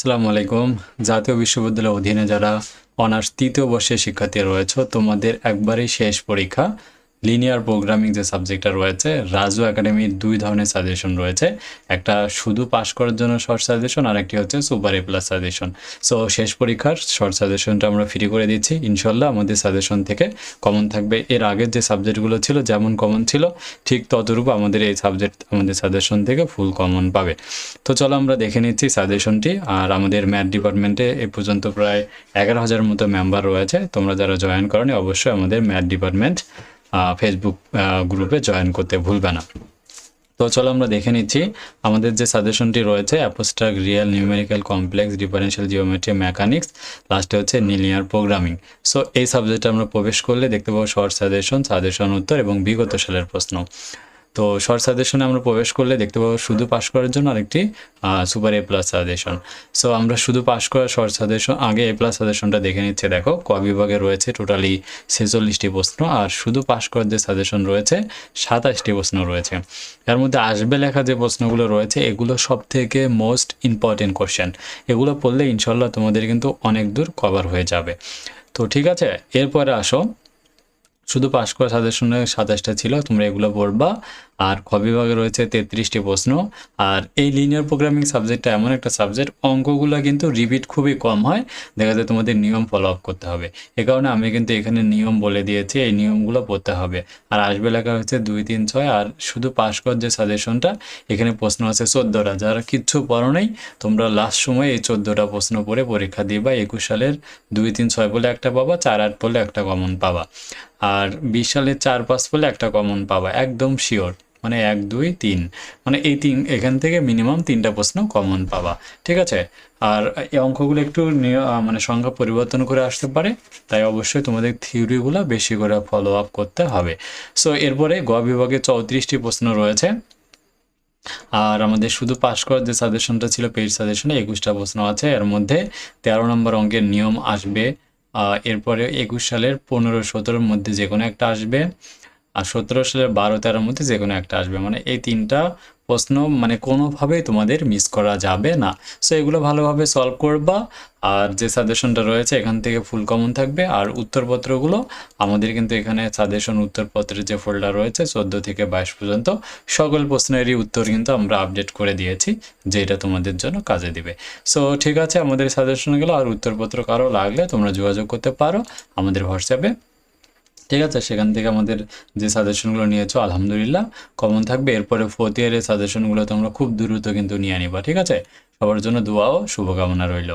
আসসালামু আলাইকুম। জাতীয় বিশ্ববিদ্যালয়ের অধীনে যারা অনার্স তৃতীয় বর্ষের শিক্ষার্থী রয়েছে তোমাদের একবারেই শেষ পরীক্ষা। লিনিয়ার প্রোগ্রামিং যে সাবজেক্টটা রয়েছে, রাজু একাডেমির দুই ধরনের সাজেশন রয়েছে। একটা শুধু পাস করার জন্য শর্ট সাজেশন, আর একটি হচ্ছে super A plus suggestion. So শেষ পরীক্ষার শর্ট সাজেশনটা আমরা ফ্রি করে দিচ্ছি ইনশাল্লাহ। আমাদের সাজেশন থেকে কমন থাকবে। এর আগের যে সাবজেক্টগুলো ছিল যেমন কমন ছিল ঠিক ততটুকু আমাদের এই সাবজেক্ট আমাদের সাজেশন থেকে ফুল কমন পাবে। তো চলো আমরা দেখে নিচ্ছি সাজেশনটি। আর আমাদের ম্যাথ ডিপার্টমেন্টে এ পর্যন্ত প্রায় 11,000 মতো মেম্বার রয়েছে। তোমরা যারা জয়েন করনি অবশ্যই আমাদের ম্যাথ ডিপার্টমেন্ট ফেসবুক গ্রুপে জয়েন করতে ভুলবে না। তো চলো আমরা দেখে নিচ্ছি আমাদের যে সাজেশনটি রয়েছে, abstract, real, numerical, complex, differential geometry, mechanics, লাস্টে হচ্ছে লিনিয়ার প্রোগ্রামিং। সো এই সাবজেক্টে আমরা প্রবেশ করলে দেখতে পাবো শর্ট সাজেশন উত্তর এবং বিগত সালের প্রশ্ন। তো শর্ট সাজেশনে আমরা প্রবেশ করলে দেখতে পাবো শুধু পাস করার জন্য আরেকটি super A plus suggestion. So আমরা শুধু পাস করার শর্ট সাজেশন আগে এ প্লাস সাজেশনটা দেখে নিচ্ছে। দেখো ক বিভাগে রয়েছে টোটালি 46টি প্রশ্ন, আর শুধু পাস করার যে সাজেশন রয়েছে 27টি প্রশ্ন রয়েছে। এর মধ্যে আসবে লেখা যে প্রশ্নগুলো রয়েছে এগুলো সব থেকে মোস্ট ইম্পর্টেন্ট কোশ্চেন। এগুলো পড়লে ইনশাল্লাহ তোমাদের কিন্তু অনেক দূর কভার হয়ে যাবে। তো ঠিক আছে, এরপরে আসো। শুধু পাস করা সাজেশনে 27টা ছিল, তোমরা এগুলো পড়বা। আর খ বিভাগে রয়েছে 33টি প্রশ্ন। আর এই লিনিয়ার প্রোগ্রামিং সাবজেক্টটা এমন একটা সাবজেক্ট, অঙ্কগুলো কিন্তু রিপিট খুবই কম হয়। দেখা যায় তোমাদের নিয়ম ফলো আপ করতে হবে। এ কারণে আমি কিন্তু এখানে নিয়ম বলে দিয়েছি, এই নিয়মগুলো পড়তে হবে। আর আসবে লেখা হচ্ছে 2, 3, 6। আর শুধু পাস করার যে সাজেশনটা এখানে প্রশ্ন আছে 14টা। যারা কিচ্ছু পড়ো নেই তোমরা লাস্ট সময় এই 14টা প্রশ্ন পড়ে পরীক্ষা দিবা। 21 সালের 2, 3, 6 বলে একটা পাবা, 4, 8 বলে একটা কমন পাবা। আর 20 সালের 4, 5 বলে একটা কমন পাবা, একদম শিওর। মানে 1, 2, 3, মানে এই এখান থেকে মিনিমাম 3টা প্রশ্ন কমন পাবা। ঠিক আছে। আর এই অঙ্কগুলো একটু মানে সংখ্যা পরিবর্তন করে আসতে পারে, তাই অবশ্যই তোমাদের থিওরিগুলো বেশি করে ফলো আপ করতে হবে। সো এরপরে গ বিভাগে 34টি প্রশ্ন রয়েছে। আর আমাদের শুধু পাস করার যে সাজেশনটা ছিল পেইড সাজেশনে 21টা প্রশ্ন আছে। এর মধ্যে 13 নম্বর অঙ্কের নিয়ম আসবে। এরপরে 21 সালের 15, 17-র মধ্যে যে কোনো একটা আসবে। আর 17 সালের 12, 13-র মধ্যে যে কোনো একটা আসবে। মানে এই 3টা প্রশ্ন মানে কোনোভাবেই তোমাদের মিস করা যাবে না। সো এগুলো ভালোভাবে সলভ করবা। আর যে সাজেশনটা রয়েছে এখান থেকে ফুল কমন থাকবে। আর উত্তরপত্রগুলো আমাদের কিন্তু এখানে সাজেশন উত্তরপত্রের যে ফোল্ডার রয়েছে 14 থেকে 22 পর্যন্ত সকল প্রশ্নেরই উত্তর কিন্তু আমরা আপডেট করে দিয়েছি, যেটা তোমাদের জন্য কাজে দিবে। সো ঠিক আছে, আমাদের সাজেশনগুলো আর উত্তরপত্র কারো লাগলে তোমরা যোগাযোগ করতে পারো আমাদের হোয়াটসঅ্যাপে। ঠিক আছে, সেখান থেকে আমাদের যে সাজেশনগুলো নিয়েছো আলহামদুলিল্লাহ কমন থাকবে। এরপরে 4th ইয়ারের সাজেশনগুলো তোমরা খুব দ্রুত কিন্তু নিয়ে নিবা। ঠিক আছে, সবার জন্য দোয়া ও শুভকামনা রইল।